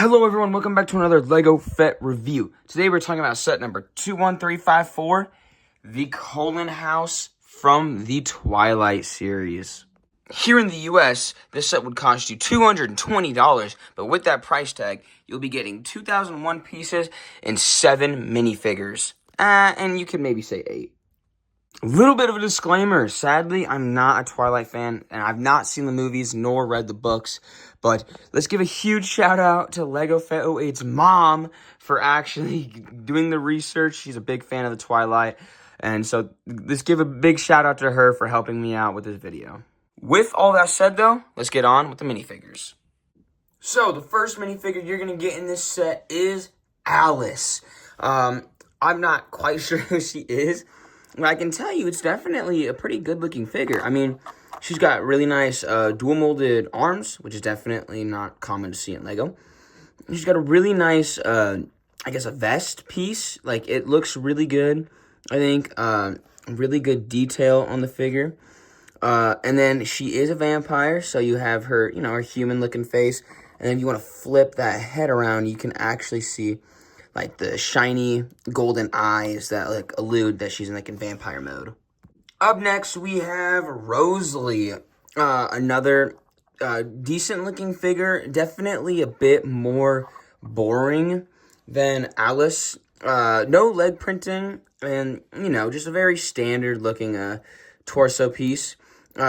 Hello everyone, welcome back to another LEGO Fet review. Today we're talking about set number 21354, the Cullen House from the Twilight series. Here in the US, this set would cost you $220, but with that price tag, you'll be getting 2001 pieces and 7 minifigures. And you could maybe say 8. A little bit of a disclaimer. Sadly, I'm not a Twilight fan, and I've not seen the movies nor read the books. But let's give a huge shout out to LEGO Fet 08's mom for actually doing the research. She's a big fan of the Twilight. And so let's give a big shout out to her for helping me out with this video. With all that said, though, let's get on with the minifigures. So the first minifigure you're going to get in this set is Alice. I'm not quite sure who she is. I can tell you it's definitely a pretty good-looking figure. I mean, she's got really nice dual-molded arms, which is definitely not common to see in LEGO. She's got a really nice, I guess, a vest piece. Like, it looks really good, I think. Really good detail on the figure. And then she is a vampire, so you have her, her human-looking face. And then if you want to flip that head around, you can actually see like the shiny golden eyes that like allude that she's in like in vampire mode. Up next we have Rosalie, another decent looking figure, definitely a bit more boring than Alice. No leg printing, and just a very standard looking torso piece.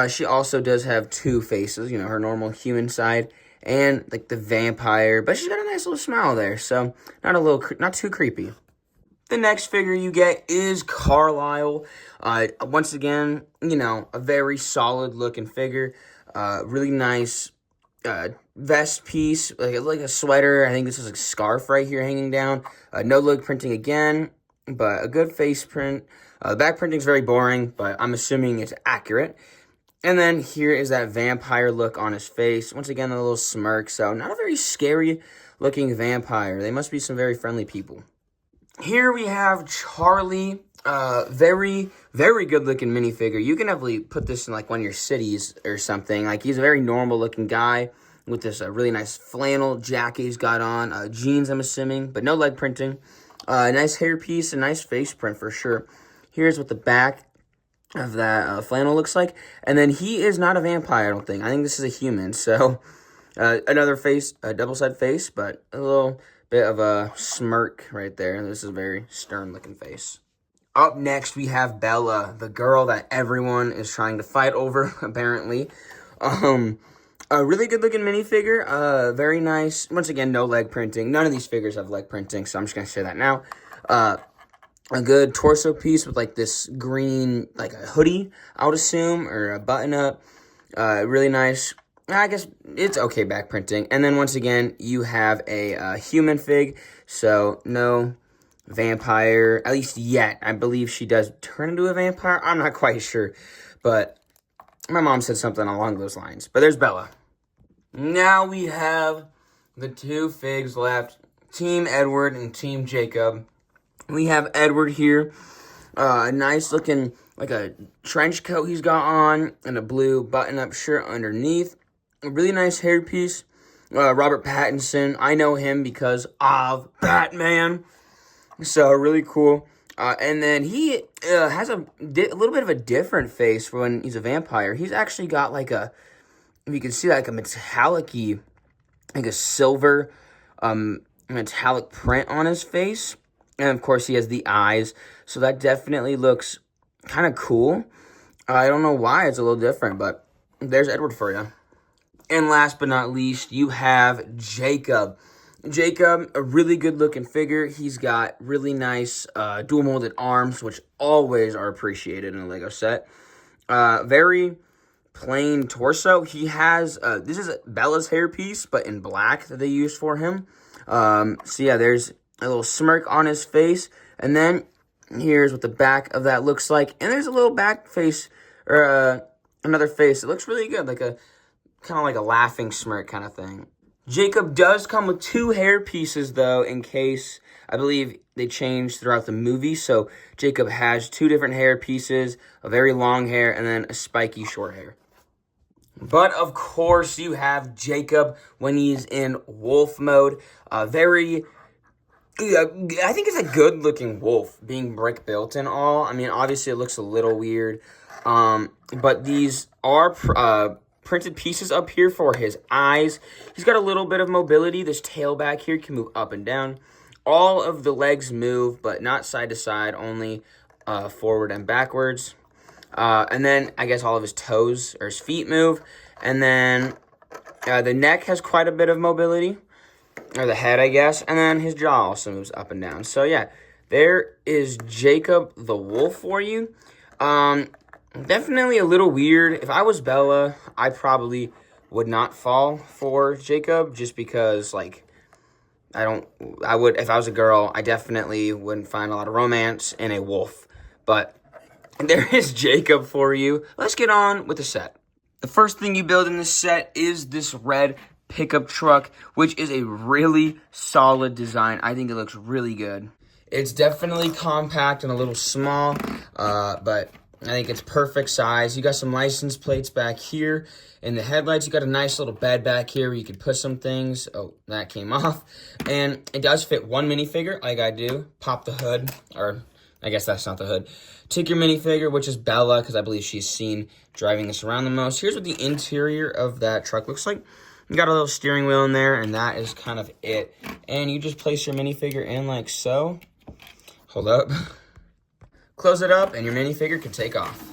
She also does have two faces, her normal human side and like the vampire, but she's got a nice little smile there, so not too creepy. The next figure you get is Carlisle. Once again, a very solid looking figure. Really nice vest piece, like a sweater. I think this is a scarf right here hanging down. No leg printing again, but a good face print. The back printing is very boring, but I'm assuming it's accurate. And then here is that vampire look on his face. Once again, a little smirk. So not a very scary looking vampire. They must be some very friendly people. Here we have Charlie. Very, very good looking minifigure. You can definitely put this in like one of your cities or something. Like, he's a very normal looking guy with this really nice flannel jacket he's got on. Jeans, I'm assuming, but no leg printing. Nice hair piece, a nice face print for sure. Here's what the back of that flannel looks like. And then he is not a vampire, I don't think. I think this is a human. So another face, a double-sided face, but a little bit of a smirk right there. This is a very stern looking face. Up next we have Bella, the girl that everyone is trying to fight over, apparently. A really good looking minifigure, very nice. Once again, no leg printing. None of these figures have leg printing, so I'm just gonna say that now. A good torso piece with like this green, like a hoodie, I would assume, or a button up. Really nice. I guess it's okay back printing. And then once again, you have a human fig, so no vampire, at least yet. I believe she does turn into a vampire. I'm not quite sure, but my mom said something along those lines. But there's Bella. Now we have the two figs left, Team Edward and Team Jacob. We have Edward here, a nice looking, like a trench coat he's got on, and a blue button-up shirt underneath. A really nice hair piece. Robert Pattinson, I know him because of Batman, so really cool. And then he has a little bit of a different face for when he's a vampire. He's actually got like a, if you can see, like a metallic-y, like a silver metallic print on his face. And, of course, he has the eyes, so that definitely looks kind of cool. I don't know why it's a little different, but there's Edward for you. And last but not least, you have Jacob. Jacob, a really good-looking figure. He's got really nice dual-molded arms, which always are appreciated in a LEGO set. Very plain torso. He has, this is Bella's hairpiece, but in black that they used for him. So, yeah, there's a little smirk on his face, and then here's what the back of that looks like, and there's a little back face, or another face. It looks really good, like a kind of like a laughing smirk kind of thing. Jacob does come with two hair pieces, though, in case, I believe they changed throughout the movie, so Jacob has two different hair pieces, a very long hair, and then a spiky short hair. But of course, you have Jacob when he's in wolf mode. I think it's a good-looking wolf, being brick built and all. I mean, obviously, it looks a little weird. But these are printed pieces up here for his eyes. He's got a little bit of mobility. This tail back here can move up and down. All of the legs move, but not side to side, only forward and backwards. And then I guess all of his toes or his feet move. And then the neck has quite a bit of mobility, or the head, I guess. And then his jaw also moves up and down. So yeah, there is Jacob the wolf for you. Definitely a little weird. If I was Bella, I probably would not fall for Jacob, just because, like, if I was a girl, I definitely wouldn't find a lot of romance in a wolf. But there is Jacob for you. Let's get on with the set. The first thing you build in this set is this red pickup truck, which is a really solid design. I think it looks really good. It's definitely compact and a little small, but I think it's perfect size. You got some license plates back here. In the headlights, you got a nice little bed back here where you could put some things. Oh, that came off. And it does fit one minifigure, like I do. Pop the hood, or I guess that's not the hood. Take your minifigure, which is Bella, because I believe she's seen driving this around the most. Here's what the interior of that truck looks like. You got a little steering wheel in there, and that is kind of it. And you just place your minifigure in like so. Hold up. Close it up, and your minifigure can take off.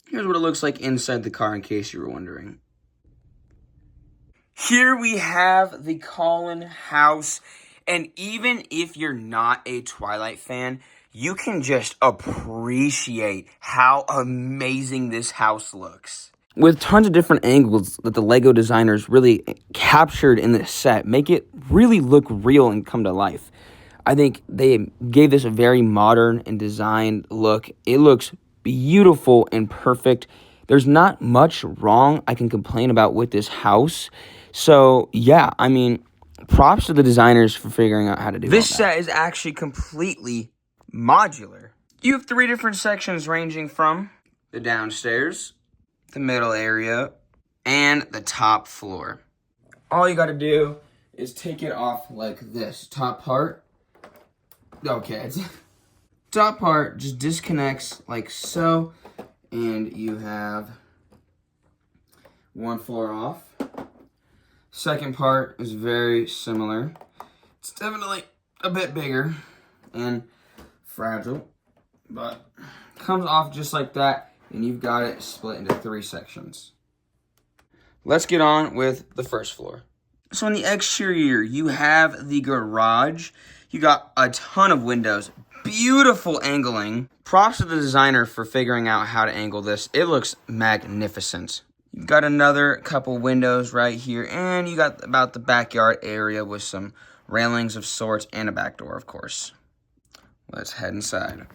Here's what it looks like inside the car, in case you were wondering. Here we have the Cullen House, and even if you're not a Twilight fan, you can just appreciate how amazing this house looks. With tons of different angles that the LEGO designers really captured in this set, make it really look real and come to life. I think they gave this a very modern and designed look. It looks beautiful and perfect. There's not much wrong I can complain about with this house. So, yeah, I mean, props to the designers for figuring out how to do this. This set is actually completely modular. You have 3 different sections ranging from the downstairs, the middle area, and the top floor. All you got to do is take it off like this. Top part. Okay, top part just disconnects like so, and you have one floor off. Second part is very similar. It's definitely a bit bigger and fragile, but comes off just like that, and you've got it split into 3 sections. Let's get on with the first floor. So in the exterior, you have the garage. You got a ton of windows, beautiful angling. Props to the designer for figuring out how to angle this. It looks magnificent. You've got another couple windows right here, and you got about the backyard area with some railings of sorts and a back door, of course. Let's head inside.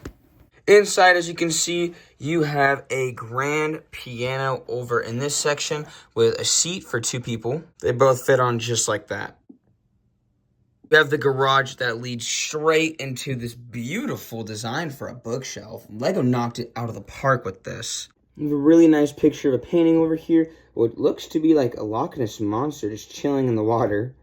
Inside, as you can see, you have a grand piano over in this section with a seat for 2 people. They both fit on just like that. You have the garage that leads straight into this beautiful design for a bookshelf. LEGO knocked it out of the park with this. You have a really nice picture of a painting over here, what looks to be like a Loch Ness monster just chilling in the water.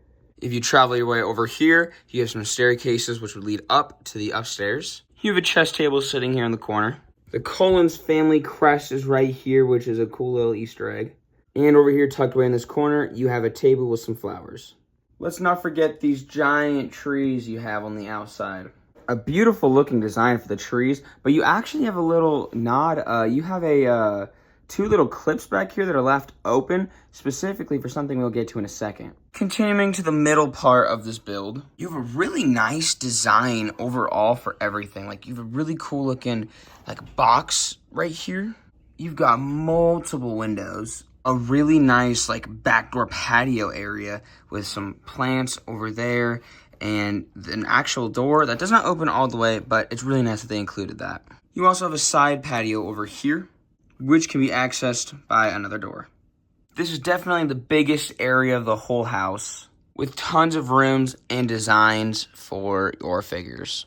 If you travel your way over here, you have some staircases which would lead up to the upstairs. You have a chess table sitting here in the corner. The Cullen's family crest is right here, which is a cool little Easter egg. And over here, tucked away in this corner, you have a table with some flowers. Let's not forget these giant trees you have on the outside. A beautiful looking design for the trees, but you actually have a little nod. You have a 2 little clips back here that are left open, specifically for something we'll get to in a second. Continuing to the middle part of this build, you have a really nice design overall for everything. Like, you have a really cool looking like box right here. You've got multiple windows. A really nice like backdoor patio area with some plants over there and an actual door that does not open all the way, but it's really nice that they included that. You also have a side patio over here, which can be accessed by another door. This is definitely the biggest area of the whole house, with tons of rooms and designs for your figures.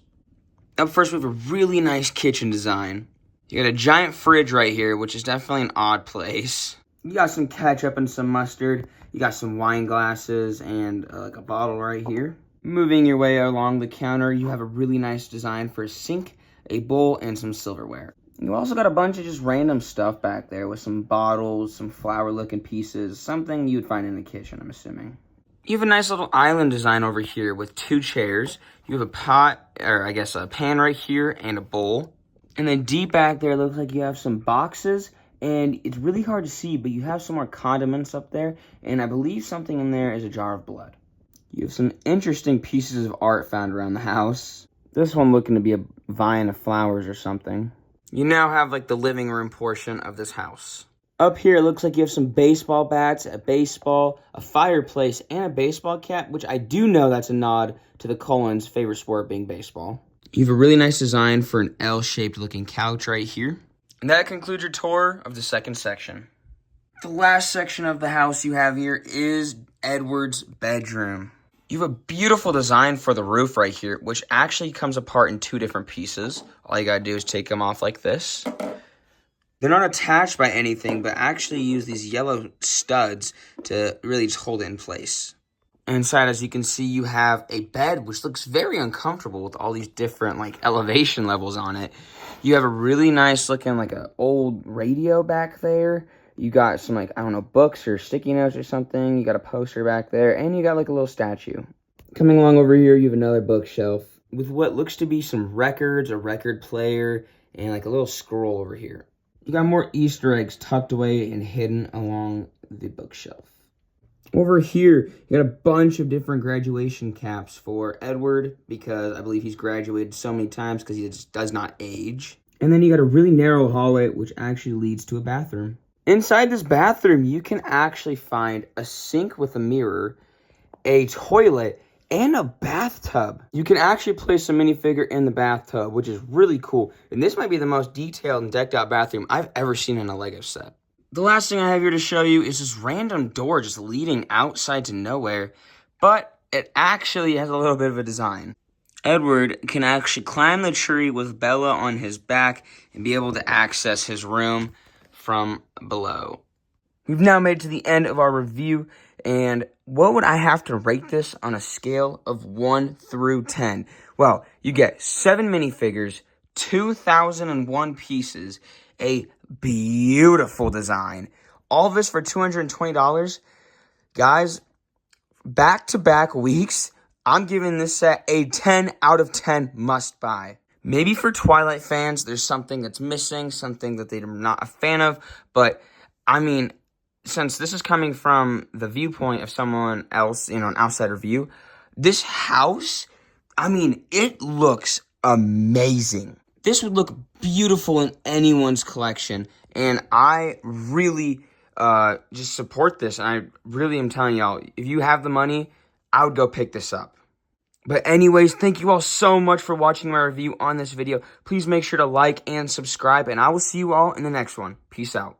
Up first, we have a really nice kitchen design. You got a giant fridge right here, which is definitely an odd place. You got some ketchup and some mustard. You got some wine glasses and like a bottle right here. Moving your way along the counter, you have a really nice design for a sink, a bowl, and some silverware. You also got a bunch of just random stuff back there with some bottles, some flower-looking pieces, something you would find in the kitchen, I'm assuming. You have a nice little island design over here with 2 chairs. You have a pot, or I guess a pan right here, and a bowl. And then deep back there, looks like you have some boxes, and it's really hard to see, but you have some more condiments up there, and I believe something in there is a jar of blood. You have some interesting pieces of art found around the house. This one looking to be a vine of flowers or something. You now have like the living room portion of this house. Up here, it looks like you have some baseball bats, a baseball, a fireplace, and a baseball cap, which I do know that's a nod to the Cullens' favorite sport being baseball. You have a really nice design for an L-shaped looking couch right here. And that concludes your tour of the second section. The last section of the house you have here is Edward's bedroom. You have a beautiful design for the roof right here, which actually comes apart in 2 different pieces. All you gotta do is take them off like this. They're not attached by anything, but actually use these yellow studs to really just hold it in place. Inside, as you can see, you have a bed, which looks very uncomfortable with all these different like elevation levels on it. You have a really nice looking like an old radio back there. You got some, like, I don't know, books or sticky notes or something. You got a poster back there. And you got, like, a little statue. Coming along over here, you have another bookshelf with what looks to be some records, a record player, and, like, a little scroll over here. You got more Easter eggs tucked away and hidden along the bookshelf. Over here, you got a bunch of different graduation caps for Edward because I believe he's graduated so many times because he just does not age. And then you got a really narrow hallway, which actually leads to a bathroom. Inside this bathroom, you can actually find a sink with a mirror, a toilet, and a bathtub. You can actually place a minifigure in the bathtub, which is really cool. And this might be the most detailed and decked out bathroom I've ever seen in a Lego set. The last thing I have here to show you is this random door just leading outside to nowhere, but it actually has a little bit of a design. Edward can actually climb the tree with Bella on his back and be able to access his room from below. We've now made it to the end of our review, and what would I have to rate this on a scale of 1 through 10? Well, you get 7 minifigures, 2,001 pieces, a beautiful design. All this for $220. Guys, back-to-back weeks, I'm giving this set a 10 out of 10 must buy. Maybe for Twilight fans, there's something that's missing, something that they're not a fan of. But, I mean, since this is coming from the viewpoint of someone else, an outsider view, this house, I mean, it looks amazing. This would look beautiful in anyone's collection. And I really just support this. And I really am telling y'all, if you have the money, I would go pick this up. But anyways, thank you all so much for watching my review on this video. Please make sure to like and subscribe, and I will see you all in the next one. Peace out.